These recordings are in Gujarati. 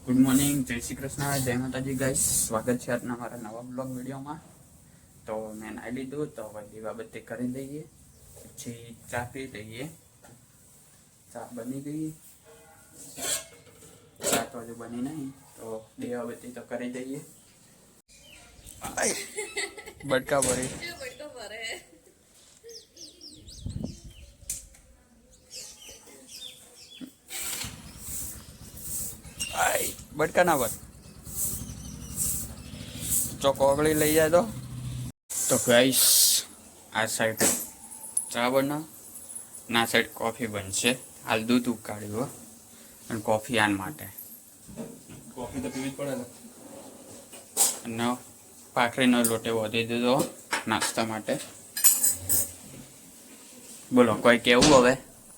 ગુડ મોર્નિંગ, જય શ્રી કૃષ્ણ, જય માતાજી ગાઈસ. સ્વાગત છે આજના મારા નવા બ્લોગ વિડીયોમાં. તો મેં નાઈ લીધું, તો હવે દીવાબત્તી કરી દઈએ, પછી ચા પી દઈએ. ચા બની ગઈ, ચા તો હજુ બની નહીં, તો દીવાબત્તી તો કરી દઈએ. બટકા ભરી બટકા ના ભર ચોક ઓગળી લઈ જાય તો ગાઈસ આ સાઈડ ચા બનાવ, ના સાઈડ કોફી બનશે. હાલ દૂધ ઉકાળ્યું અને કોફી આન માટે. કોફી તો પીવી જ પડે ને. અને ભાખરીનો લોટે વધી દીધો નાસ્તા માટે. બોલો, કોઈ કેવું હવે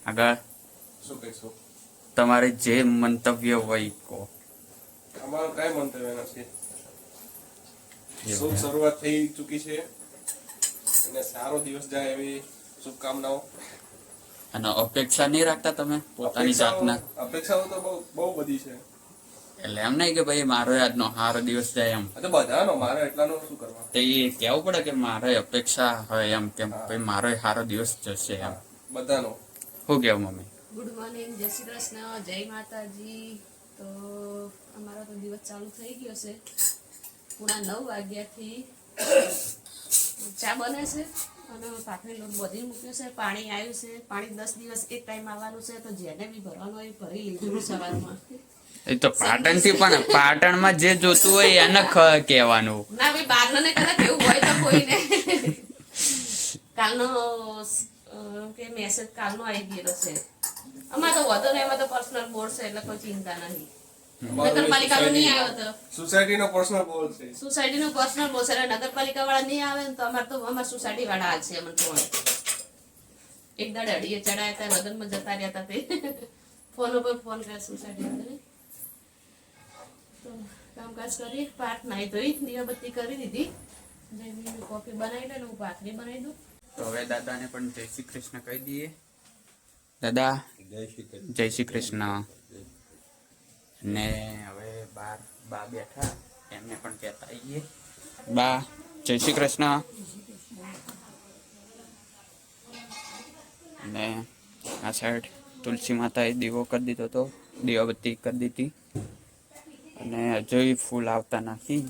આગળ? શું કહીશું? તમારે જે મંતવ્ય હોય કહો. અમારું કઈ મંતવ્ય નથી. શુભ શરૂઆત થઈ ચૂકી છે અને સારો દિવસ જાય એવી શુભકામનાઓ. અને અપેક્ષા નહીં રાખતા તમે પોતાની જાતના? અપેક્ષાઓ તો બહુ બધી છે. એટલે એમ નહીં કે ભાઈ મારો આજનો સારો દિવસ જાય એમ. તો બધાનો, મારે એટલાનો શું કરવા? તો એ કહેવું પડે કે મારે અપેક્ષા હોય એમ, કેમ ભાઈ મારો સારો દિવસ જશે એમ બધાનો. શું કેવું મમ્મી? ગુડ મોર્નિંગ, જય શ્રી કૃષ્ણ, જય માતાજી. તો અમારો તો દિવસ ચાલુ થઈ ગયો છે. પૂરા 9 વાગ્યાથી ચા બને છે અને ભાખરી લોટ બધી મૂક્યો છે. પાણી આવ્યું છે. પાણી 10 દિવસ એક ટાઈમ આવવાનું છે, તો જેને બી ભરવાનું હોય ભરી લીધું સવારમાં. એ તો પાટણ થી પણ પાટણમાં જે જોતું હોય એને કહેવાનું. ના ભાઈ, બહાર ને કદાચ એવું હોય તો કોઈને કાલનો કે મેસેજ કાલનો આવી ગયેલો છે. અમારે તો વધુ ને એમાં તો પર્સનલ બોર્ડ છે એટલે કોઈ ચિંતા નહીં. નગરપાલિકાનો નહીં આવ્યો તો સોસાયટીનો પર્સનલ બોલ છે. સોસાયટીનો પર્સનલ બોલ છે. નગરપાલિકા વાળા નહીં આવે ને તો અમાર સોસાયટી વાળા હાલ છે. અમને તો એક દાડે અડીએ ચડાયા હતા, લગ્નમાં જતા રહ્યા હતા તે ફોન ઉપર ફોન કરે સોસાયટી. તો કામકાજ કરી, પાઠ નાઈ ધોઈ, દીવાબત્તી કરી દીધી. કોફી બનાવી દે ને હું ભાખરી બનાવી દઉં. તો હવે દાદાને પણ જય શ્રી કૃષ્ણ કહી દઈએ. દાદા જય શ્રી કૃષ્ણ. ને હવે બા બેઠા, એમને પણ કહેતા આવીએ. બા જય શ્રી કૃષ્ણ. અને આ સાઈડ તુલસી માતાએ દીવો કરી દીધો હતો, દીવાબત્તી કરી દીધી. અને હજુ ફૂલ આવતા નથી.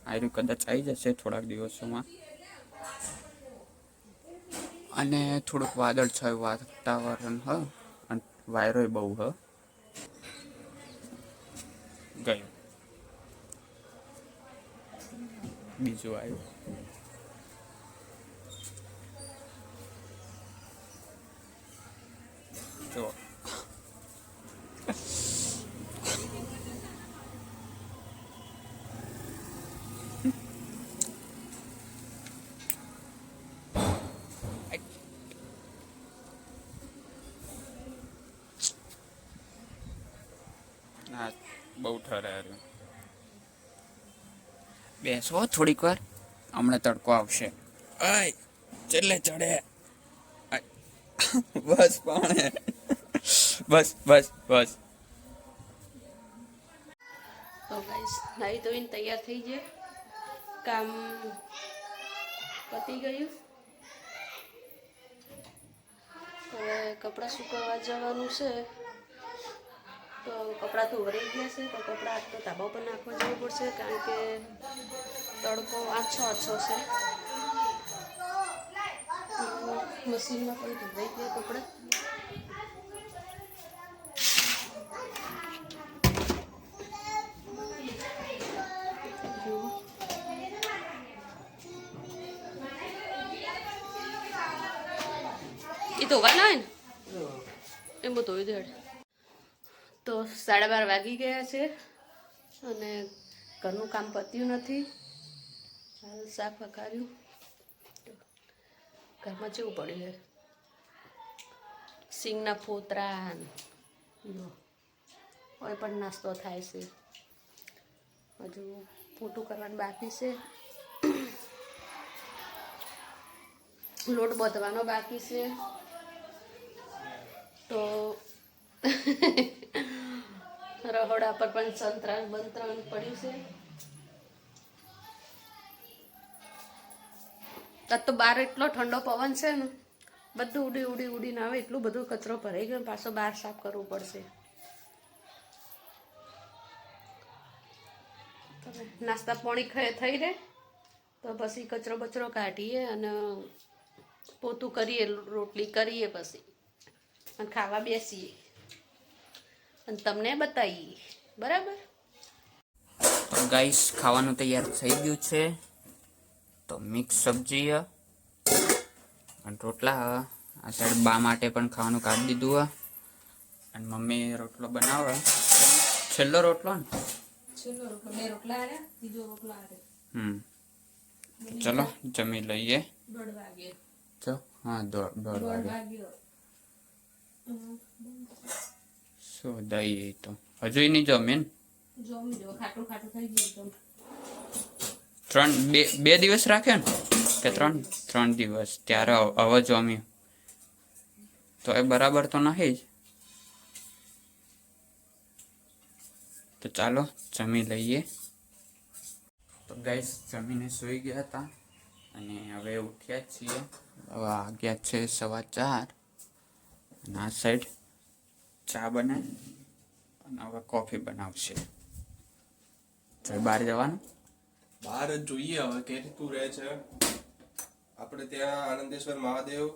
આયરું કદાચ આવી જશે થોડાક દિવસોમાં. અને થોડુંક વાદળ છાયું વાતાવરણ હ, અને વાયરો બહુ હ. ગયું બીજું આવ્યું. જો ના બહુ ઠરાયું. બેસો થોડીક વાર, હમણાં તડકો આવશે. આય છેલ્લે ચડે. બસ પાણે, બસ બસ બસ. તો ગાઈસ નાઈ ધોઈને તૈયાર થઈ જાય, કામ પતી ગયું. હવે કપડાં સુકવવા જવાનું છે. તો કપડાં તો વરાઈ ગયા છે, તો કપડાં તો ધાબા પર નાખવા જવું પડશે, કારણ કે તડકો આછો છે. મશીનમાં પણ ધોવાઈ ગયા કપડાં. એ ધોવાના હોય ને એમ ધોઈ દે. તો 12:30 વાગી ગયા છે અને ઘરનું કામ પત્યું નથી. હાલ શાક વઘાર્યું. ઘરમાં જેવું પડ્યું છે, સિંગના ફોતરા કોઈ પણ નાસ્તો થાય છે. હજુ મોટું કરવાનું બાકી છે. લોટ બાંધવાનો બાકી છે. તો રહોડા પર પણ સંતરાણ બંતરાણ પડ્યું છે. આજ તો બહાર એટલો ઠંડો પવન છે ને, બધું ઉડીને આવે, એટલું બધું કચરો ભરાઈ ગયો, પાછો બહાર સાફ કરવું પડશે. નાસ્તા પાણી થઈ રહે તો પછી કચરો બચરો કાઢીએ અને પોતું કરીએ, રોટલી કરીએ પછી અને ખાવા બેસીએ અને તમને બતાવીએ. બરાબર. તો ગાઈસ ખાવાનું તૈયાર થઈ ગયું છે. તો મિક્સ સબ્જી અને રોટલા. આ સાઈડ બા માટે પણ ખાવાનું કાઢી દીધું અને મમ્મી રોટલો બનાવે. છેલ્લો રોટલો ને. બે રોટલા આવ્યા, બીજો રોટલો આવ્યો. ચલો જમી લઈએ. 1:30 વાગે. ચો હા 1:30 વાગે. શું દઈ તો હજુ નહીં જમીન. જમી જો ખાટું થઈ ગયું. બે દિવસ રાખ્યો ને કે ત્રણ દિવસ ત્યારે હવે જમી તો એ બરાબર તો નહીં જ. તો ચાલો જમી લઈએ. તો ગાઈસ જમીને સૂઈ ગયા હતા અને હવે ઉઠ્યા જ છીએ. હવે વાગ્યા છે 4:15 અને આ સાઈડ ચા બને અને હવે કોફી બનાવશે. તો બહાર જવાનું. બહાર જ જોઈએ હવે કે રીતું રહે છે. આપણે ત્યાં આનંદેશ્વર મહાદેવ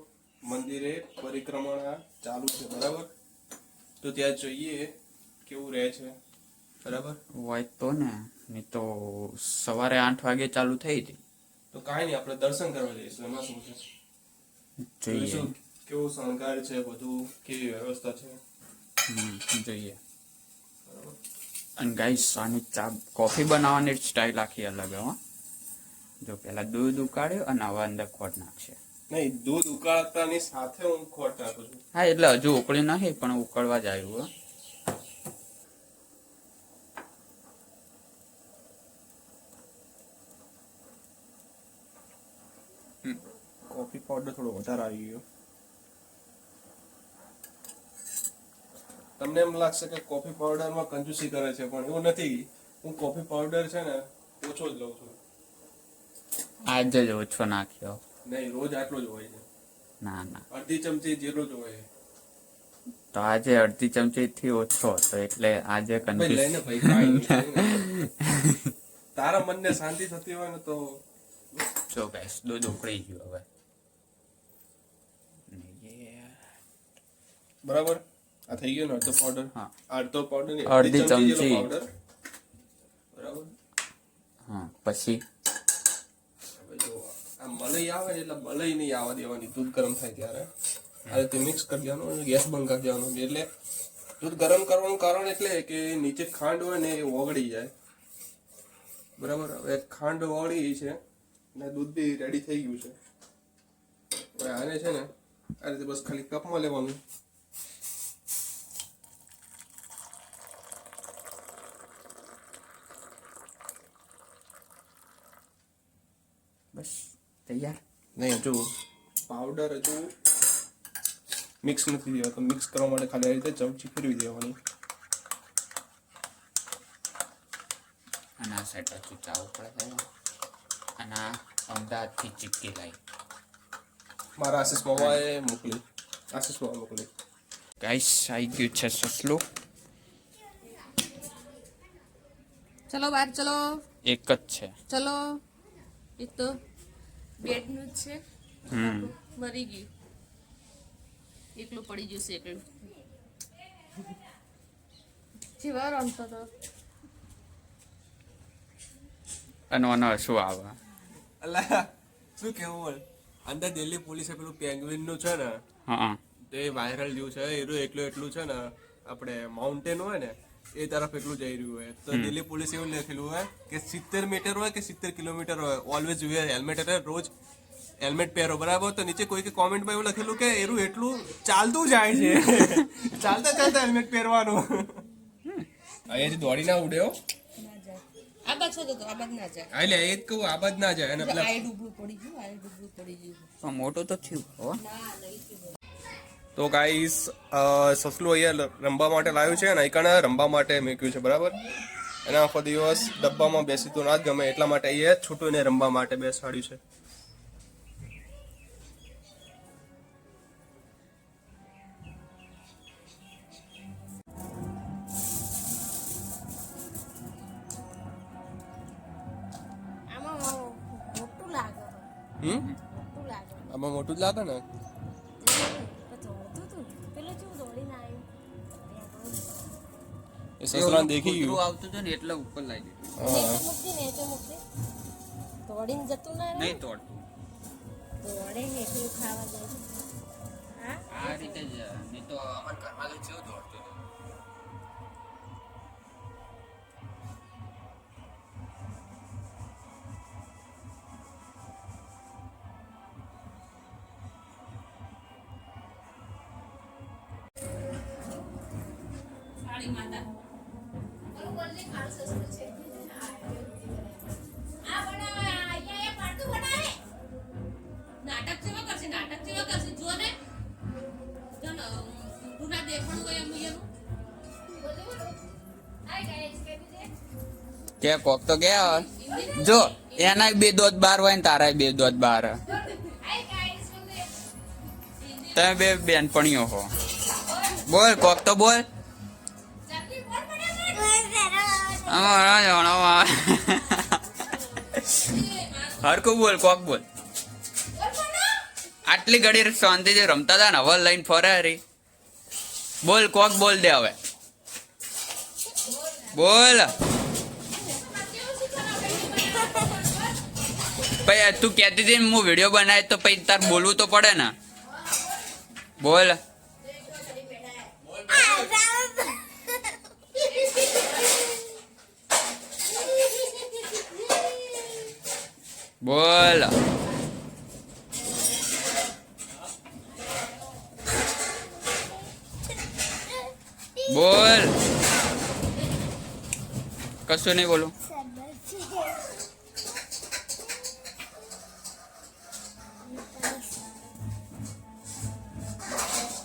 મંદિરે પરિક્રમા ચાલુ છે, બરાબર? તો ત્યાં જોઈએ કેવું રહે છે, બરાબર? હોય તો ને, નહીં તો સવારે 8 વાગે ચાલુ થઈ હતી. તો કાંઈ નહીં, આપણે દર્શન કરવા જઈશું. એમાં શું છે, જોઈએ જોઈશું કેવું શણગાર છે, બધું કેવી વ્યવસ્થા છે. જોઈએ. અને ગાઈસ આની ચા કોફી બનાવવાની સ્ટાઇલ આખી અલગ હો. જો પેલા દૂધ ઉકાળ્યું અને હવે અંદર ખોટ નાખશે. નહીં, દૂધ ઉકાળતાની સાથે હું ખોટ નાખું છું. હા એટલે હજુ ઉકળી નહીં પણ ઉકળવા જ આવ્યું. કોફી પાવડર થોડો વધારે આવી ગયો. તમને એમ લાગશે કે કોફી પાવડરમાં કંજૂસી કરે છે, પણ એવું નથી. હું કોફી પાવડર છે ને ઓછો જ લઉં છું. આજે જ ઓછો નાખ્યો. નહીં, રોજ આટલો જ હોય છે. ના અડધી ચમચી જેટલો જ હોય. તો આજે અડધી ચમચી થી ઓછો હતો એટલે આજે ભાઈ લઈને ભાઈ કાંઈ નહીં. તારા મનને શાંતિ થતી હોય ને તો જો ગાઈસ દૂધ ઉકળી ગયું હવે. બરાબર. આ થઈ ગયો ને અડધો પાવડર. હા, અડધો પાવડર નહીં, અડધી ચમચી પાવડર. બરાબર. હા પછી હવે જો આ મલાઈ આવે ને એટલે મલાઈ નહીં આવવા દેવાની. દૂધ ગરમ થાય ત્યારે આ રીતે મિક્સ કરી દેવાનું અને ગેસ બંધ કરી દેવાનો. એટલે દૂધ ગરમ કરવાનું કારણ એટલે કે નીચે ખાંડ હોય ને એ ઓગળી જાય. બરાબર. હવે ખાંડ ઓગળી છે ને દૂધ બી રેડી થઈ ગયું છે. હવે આને છે ને આ રીતે બસ ખાલી કપમાં લેવાનું. બસ તૈયાર. નહીં, હજુ પાવડર હજુ મિક્સ નથી દેવા. તો મિક્સ કરવા માટે ખાલી આ રીતે ચમચી ફેરવી દેવાની. અને આ સાઈડ હજુ ચા ઉકળે છે અને આ અમદાવાદથી ચીક્કી લાવી. મારા આશીષ મામાએ મોકલી. આશીષ મામા મોકલી. ગાઈસ આવી ગયું છે સસલું. ચલો બહાર ચલો. એક જ છે. ચલો. એ તો બેડનું જ છે. મરી ગયું. એકલું પડી ગયું છે. એકલું જીવા રમતો તો. અને ઓનો શું આવે? અલા શું કેવું બોલ. અંદર દિલ્હી પોલીસે પેલું પેંગ્વિન નું છે ને, હા તે વાયરલ જેવું છે. એટલું છે ને, આપણે માઉન્ટેન હોય ને એ તરફ એટલું જઈ રહ્યું હોય. તો દિલ્હી પોલીસ એવું લખેલું હોય કે 70 મીટર હોય કે 70 કિલોમીટર હોય, ઓલવેઝ યુ હેલ્મેટ. એટલે રોજ હેલ્મેટ પહેરો, બરાબર? તો નીચે કોઈ કોમેન્ટમાં એવું લખેલું કે એનું એટલું ચાલતું જાય છે. ચાલતા હેલ્મેટ પહેરવાનું. અહીંયાથી દોડી ના ઉડે હો. આ બાજુ તો આ બાજુ ના જાય. એટલે એ જ કહું, આ બાજ ના જાય. અને પેલા આ ડૂબલું પડી ગયું. પણ મોટું તો થયું હો. તો ગાઈસ સસલું અહીંયા રમવા માટે લાવ્યું છે અને અહીં રમવા માટે મૂક્યું છે, બરાબર. એના આખો દિવસ ડબ્બામાં બેસી તો ના જ ગમે, એટલા માટે અહીંયા છૂટું એને રમવા માટે બેસાડ્યું છે. આમાં મોટું જ લાગે ને. એ સસલાને દેખી ગયું આવતું હતું ને એટલે ઉપર લાવી દીધું. નહીં તોડતું આ રીતે જ, નહીં તો અમારા ઘરમાં તો કેવું દોડતું હતું. નાટક જેવા કરશે જો ને પૂરા દેખણું હોય એમ કે કોક તો કે જો એના બે દોત બાર હોય ને તારા બે દોત બાર. તમે બે બેનપણીઓ હો. બોલ કોક તો બોલ. હરકું બોલ, કોક બોલ. આટલી ઘડી શાંતિથી રમતા હતા ને હવે લઈને ફરે હરી. બોલ કોક બોલ દે હવે. બોલ ભાઈ, તું કહેતી હતી હું વિડીયો બનાવી તો પછી તાર બોલવું તો પડે ને. બોલ બોલ બોલ. કશું નહીં બોલું.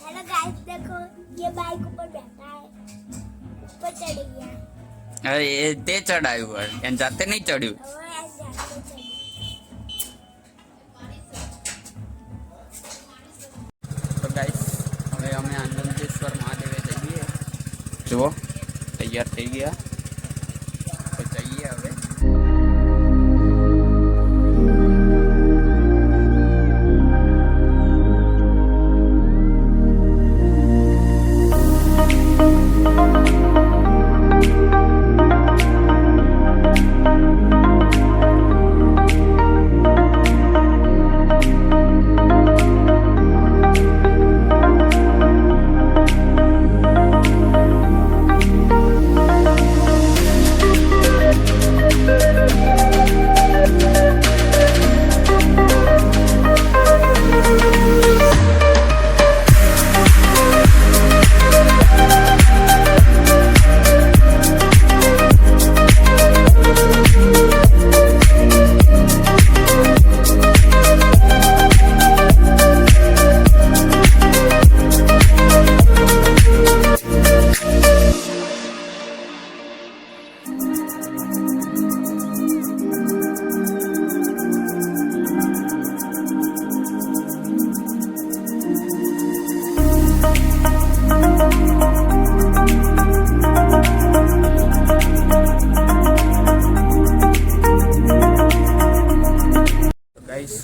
हेलो गाइस, देखो ये बाइक ऊपर बैठा है, ऊपर चढ़ गया. હવે એ તે ચડાયું હોય એને જાતે નહીં ચડ્યું. और ऐसे जाके चढ़. તો ગાઈસ હવે અમે આનંદેશ્વર મહાદેવે જઈએ. જુઓ તૈયાર થઈ ગયા તો જઈએ હવે.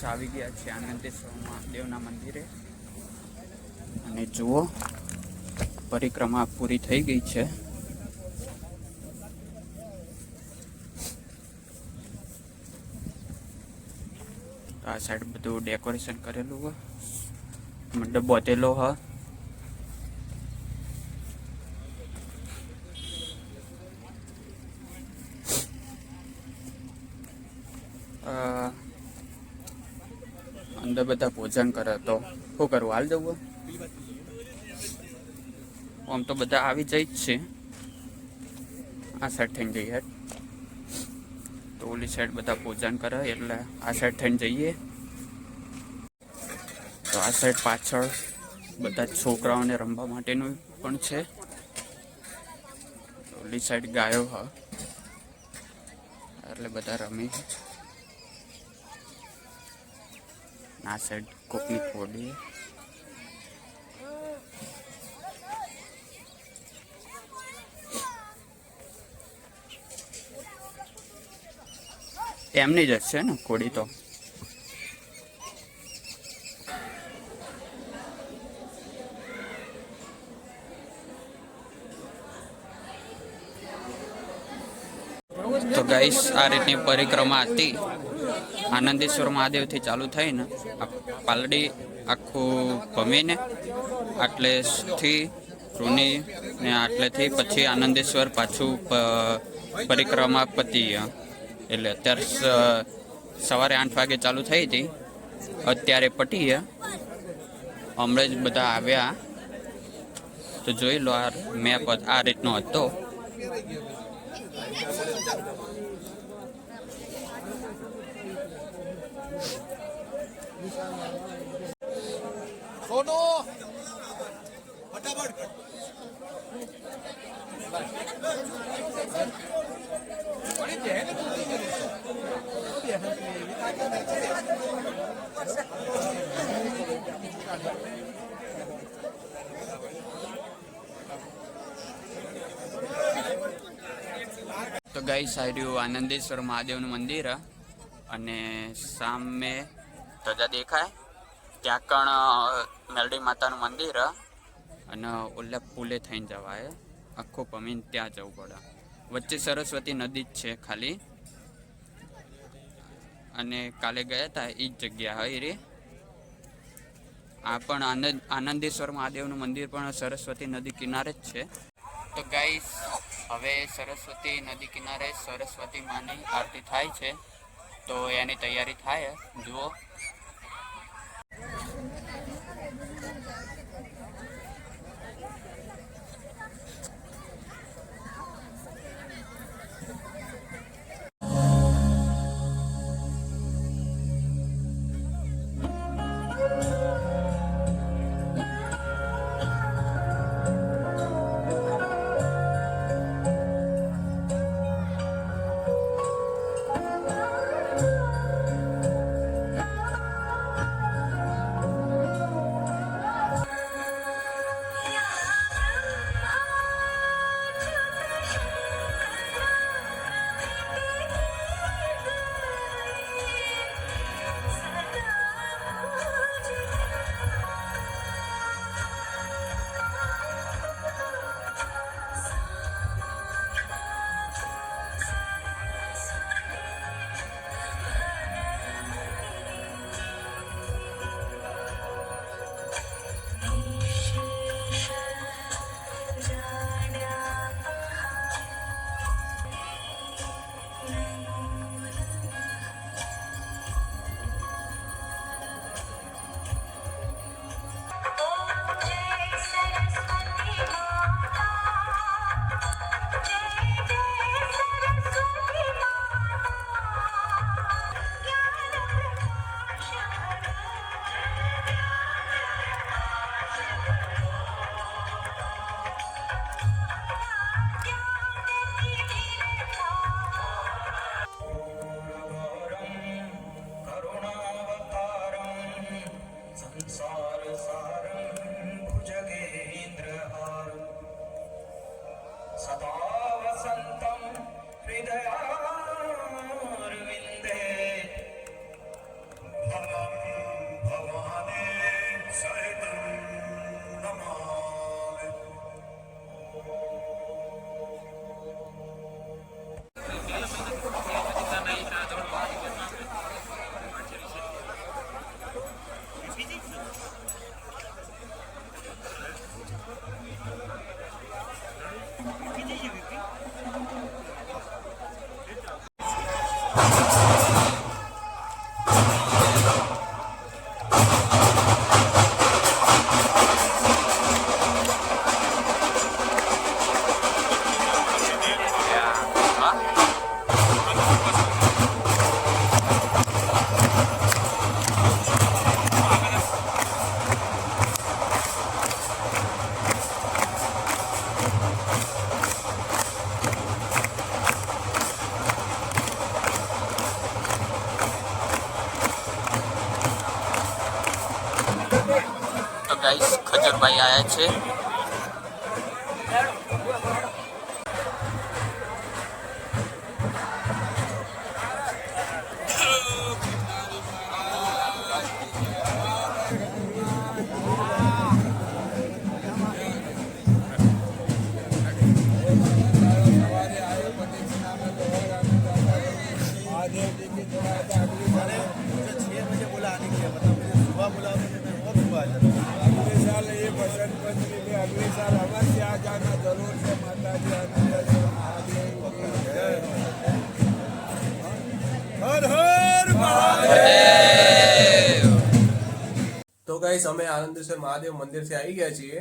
આવી ગયા છે આનંદેશ્વર મહાદેવના મંદિરે અને જુઓ પરિક્રમા પૂરી થઈ ગઈ છે. આ સાઈડ બધું ડેકોરેશન કરેલું હોય, મંડપ બાંધેલો હોય. અંદર બધા ભોજન કરે તો શું કરવું, હાલ જવું. આમ તો બધા આવી જાય જ છે. આ સાઈડ થઈને જઈએ તો ઓલી સાઈડ બધા ભોજન કરે એટલે આ સાઈડ થઈને જઈએ. તો આ સાઈડ પાછળ બધા છોકરાઓને રમવા માટેનું પણ છે. ઓલી સાઈડ ગાયો હા, એટલે બધા રમી. આ સાઈડ કોકની ફોડી. એમની જ હશે ને કોડી તો. તો ગાઈસ આ રીતની પરિક્રમા હતી. આનંદેશ્વર મહાદેવથી ચાલુ થઈને આ પાલડી આખું ભમીને આટલેથી રૂની ને આટલેથી પછી આનંદેશ્વર પાછું પરિક્રમા પતી. એટલે અત્યારે સવારે 8 વાગે ચાલુ થઈ હતી, અત્યારે પટી. હમણાં જ બધા આવ્યા તો જોઈ લો. આ મેપ આ રીતનો હતો. તો ગાઈસ આ રહ્યું આનંદેશ્વર મહાદેવનું મંદિર, અને સામે ધજા દેખાય ત્યાં કણ મેલડી માતાનું મંદિર, અને ઓલા પુલે થઈને જવાય. આખો પમીને ત્યાં જવું પડે. વચ્ચે સરસ્વતી નદી જ છે ખાલી. અને કાલે ગયા હતા એ જ જગ્યા હોય રે. આ પણ આનંદેશ્વર મહાદેવનું મંદિર પણ સરસ્વતી નદી કિનારે જ છે. તો ગાઈસ હવે સરસ્વતી નદી કિનારે સરસ્વતી માની આરતી થાય છે, તો એની તૈયારી થાય. જુઓ. કિશોરભાઈ આવ્યા છે. अगले साल ये बसंत पंचमी में अगले साल अवश्य आ जाना जरूर से माता जी आनंद महादेव की जय। हर हर महादेव। તો ગાઈસ અમે આનંદેશ્વર મહાદેવ મંદિરથી આવી ગયા છીએ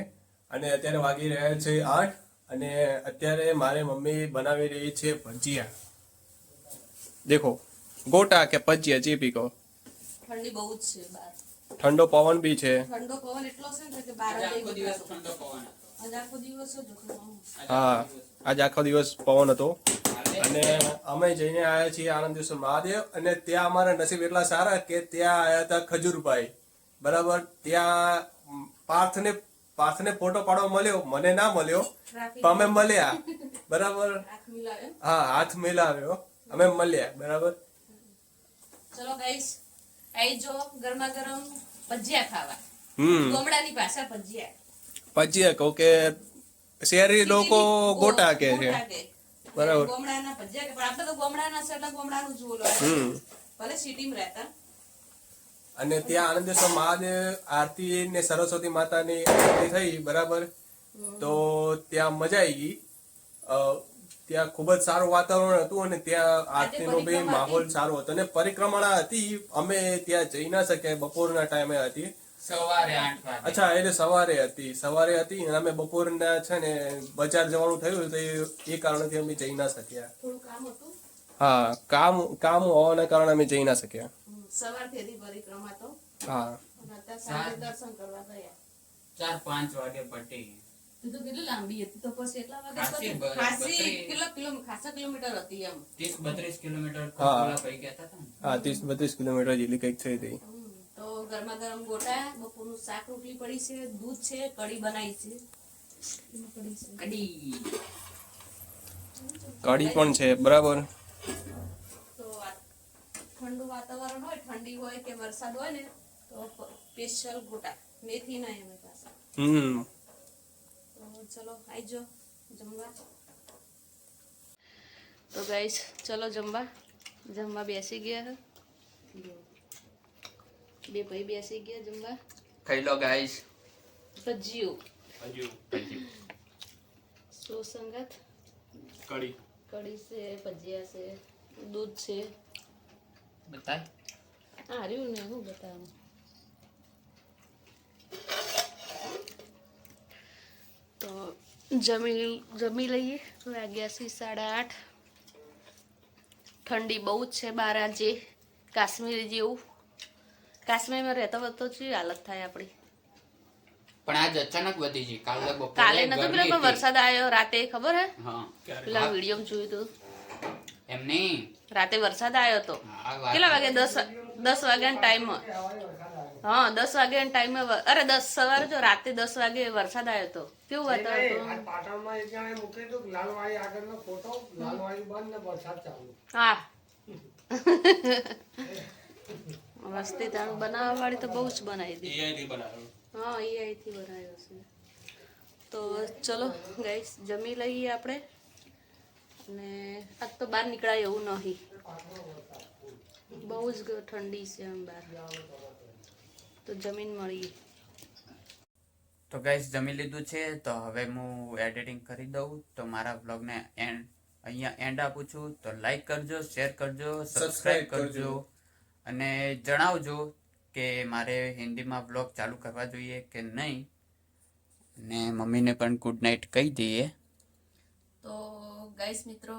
અને અત્યારે વાગી રહ્યા છે 8 અને અત્યારે મારે મમ્મી બનાવી રહી છે ભજીયા. દેખો ગોટા કે ભજીયા જે બી કહો. ઠંડી બહુ જ છે બહાર. ઠંડો પવન બી છે. ઠંડો પવન એટલો છે ને કે બહાર જ આખો નહીં દિવસ નીકળાતું. ઠંડો પવન હતો. આજે આખો દિવસ જ હતો. હા આજે આખો દિવસ પવન હતો અને અમે જઈને આવ્યા છીએ આનંદેશ્વર મહાદેવ અને ત્યાં અમારા નસીબ એટલા સારા કે ત્યાં આવ્યા હતા ખજૂરભાઈ. બરાબર ત્યાં પાર્થને ફોટો પાડવા મળ્યો, મને ના મળ્યો ટ્રાફિક પણ અમે મળ્યા. બરાબર આંખ મિલાવ્યો. હા હાથ મિલાવ્યો, અમે મળ્યા. બરાબર ચલો ગાઈસ આઈ જો ગરમા ગરમ ભજીયા ખાવા. ગોમડાની ભાષા ભજીયા. ભજીયા કહું કે શહેરી લોકો ગોટા કે છે. ગોટા કહે. બરાબર. ગોમડાના ભજીયા કે પણ આપણે તો ગોમડાના છે એટલે ગોમડાનું જ બોલવાનું. ભલે સિટીમાં રહેતા. અને ત્યાં આનંદેશ્વર મહાદેવ આરતી ને સરસ્વતી માતાની આરતી થઈ. બરાબર તો ત્યાં મજા આવી ગઈ. ત્યાં ખૂબ જ સારું વાતાવરણ હતું અને ત્યાં આરતીનો બી માહોલ સારો હતો અને પરિક્રમણા હતી. અમે ત્યાં જઈ ના શક્યા, બપોરના ટાઈમે હતી. સવારે 8 વાગે. અચ્છા એટલે સવારે હતી અને અમે બપોરના છે ને બજાર જવાનું થયું તો એ કારણથી અમે જઈ ના શક્યા. થોડું કામ હતું. હા કામ હોવાના કારણે અમે જઈ ના શક્યા. સવારથી હતી પરિક્રમા તો. હા અને અત્યારે સાંજે દર્શન કરવા ગયા. 4-5 વાગે પટી. તું તો કેટલી લાંબી હતી તો પછી એટલા વાગે ખાસી પતી? બ- ખાસી બત્રીસ. ખાસા કિલોમીટર હતી એમ. 30-32 કિલોમીટર હા. ઓલા પૈ ગયા હતા ને. હા 30-32 કિલોમીટર જેટલી કંઈક થઈ હતી. તો ગરમા ગરમ ગોટા, બપોરનું શાક રોટલી પડી છે, દૂધ છે, કઢી બનાવી છે. એમાં કઢી છે. કડી. કઢી પણ છે. બરાબર તો ઠંડુ વાતાવરણ હોય, ઠંડી હોય કે વરસાદ હોય ને તો સ્પેશિયલ ગોટા મેથી ના એમ પાછા. તો ચલો આઈજો જમવા. તો ગાઈસ ચલો જમવા બેસી ગયા. બે ભાઈ બેસી ગયા જમવા. ખાઈ લો ગાઈસ. ભજીયું શું સંગત? કઢી કઢી છે, ભજીયા છે, દૂધ છે. બતાય. આ રહ્યું ને હું બતાવું. તો જમી લઈએ. વાગ્યા છે 8:30. ઠંડી બહુ જ છે બહાર આજે, કાશ્મીર જેવું. કાશ્મીરમાં રહેતા વખત તો શું હાલત થાય આપણી. પણ આજ અચાનક વધી ગઈ. કાલે બપોરે કાલે નતો પેલો ગરમી પણ હતી. વરસાદ આવ્યો રાતે, ખબર હે? હા. પેલા વિડીયો જોયું હતું. એમ નહીં. રાતે વરસાદ આવ્યો તો. આ વાત- કેટલા વાગે? 10 વાગ્યાના ટાઈમ. હા 10 વાગ્યાના ટાઈમ. અરે 10 સવારે જો રાતે 10 વાગે વરસાદ આવ્યો તો. કેવું વાતાવરણ હતું. પાટણમાં એક જણે મૂક્યું હતું લાલવાડી આગળનો ફોટો, લાલવાડી બંધ ને વરસાદ ચાલુ. હા વસ્તી તાણ બનાવવા વાળી તો બહુ જ બનાવી દી. AI થી બનાવ્યું. હા AI થી બનાવ્યો છે. તો ચલો ગાઈસ જમી લઈએ આપણે. અને આજ તો બહાર નીકળાય એવું નહીં, બહુ જ ઠંડી છે આમ બહાર. તો જમીન મળીએ. તો ગાઈસ જમી લીધું છે તો હવે હું એડિટિંગ કરી દઉં. તો મારા વ્લોગને અહીંયા એન્ડ આપું છું. તો લાઈક કરજો, શેર કરજો, સબસ્ક્રાઇબ કરજો અને જણાવજો કે મારે હિન્દીમાં વ્લોગ ચાલુ કરવા જોઈએ કે નહીં. અને મમ્મીને પણ ગુડ નાઇટ કહી દઈએ. તો ગાઈસ મિત્રો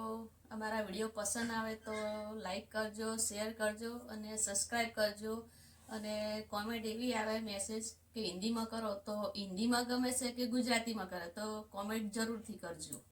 અમારા વિડીયો પસંદ આવે તો લાઈક કરજો, શેર કરજો અને સબસ્ક્રાઇબ કરજો. અને કોમેન્ટ એવી આવે મેસેજ કે હિન્દીમાં કરો તો હિન્દીમાં ગમે છે કે ગુજરાતીમાં કરે તો કોમેન્ટ જરૂરથી કરજો.